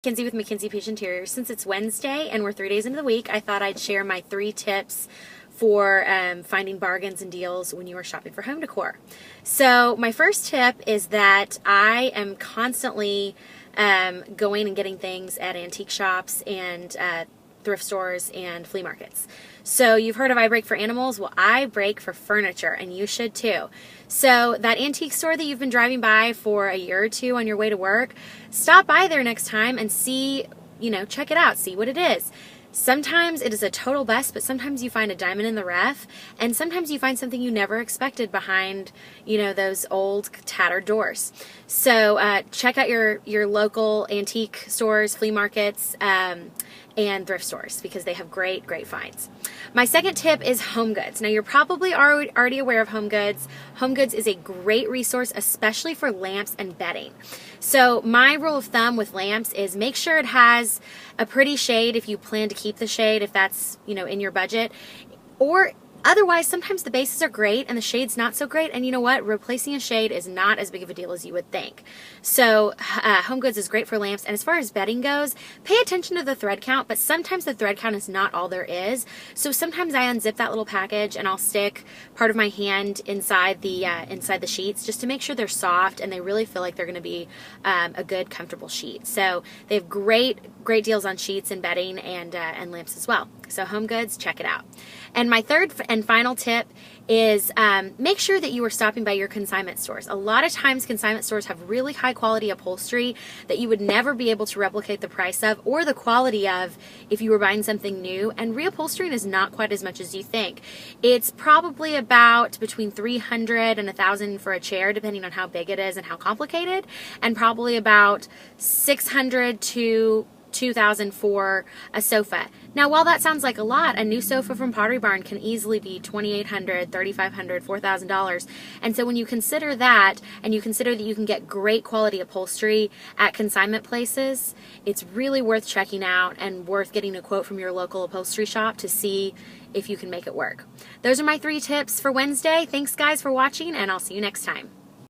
Kinsey with McKinsey Peach Interiors. Since it's Wednesday and we're 3 days into the week, I thought I'd share my 3 tips for finding bargains and deals when you are shopping for home decor. So my first tip is that I am constantly going and getting things at antique shops and thrift stores and flea markets. So you've heard of I break for animals? Well, I break for furniture, and you should too. So that antique store that you've been driving by for a year or two on your way to work, stop by there next time and see, check it out, see what it is. Sometimes it is a total bust, but sometimes you find a diamond in the rough, and sometimes you find something you never expected behind, those old tattered doors. So check out your local antique stores, flea markets, and thrift stores because they have great finds. My second tip is Home Goods. Now you're probably already aware of Home Goods. Home Goods is a great resource, especially for lamps and bedding. So my rule of thumb with lamps is make sure it has a pretty shade if you plan to keep the shade, if that's, in your budget. Or otherwise, sometimes the bases are great and the shade's not so great, and you know what? Replacing a shade is not as big of a deal as you would think. So Home Goods is great for lamps, and as far as bedding goes, pay attention to the thread count, but sometimes the thread count is not all there is. So sometimes I unzip that little package and I'll stick part of my hand inside the sheets just to make sure they're soft and they really feel like they're going to be a good, comfortable sheet. So they have great deals on sheets and bedding and lamps as well. So Home Goods, check it out. And my third and final tip is make sure that you are stopping by your consignment stores. A lot of times consignment stores have really high quality upholstery that you would never be able to replicate the price of or the quality of if you were buying something new, and reupholstering is not quite as much as you think. It's probably about between $300 and $1,000 for a chair, depending on how big it is and how complicated, and probably about $600 to $2,000 for a sofa. Now, while that sounds like a lot, a new sofa from Pottery Barn can easily be $2,800, $3,500, $4,000. And so when you consider that, and you consider that you can get great quality upholstery at consignment places, it's really worth checking out and worth getting a quote from your local upholstery shop to see if you can make it work. Those are my 3 tips for Wednesday. Thanks, guys, for watching, and I'll see you next time.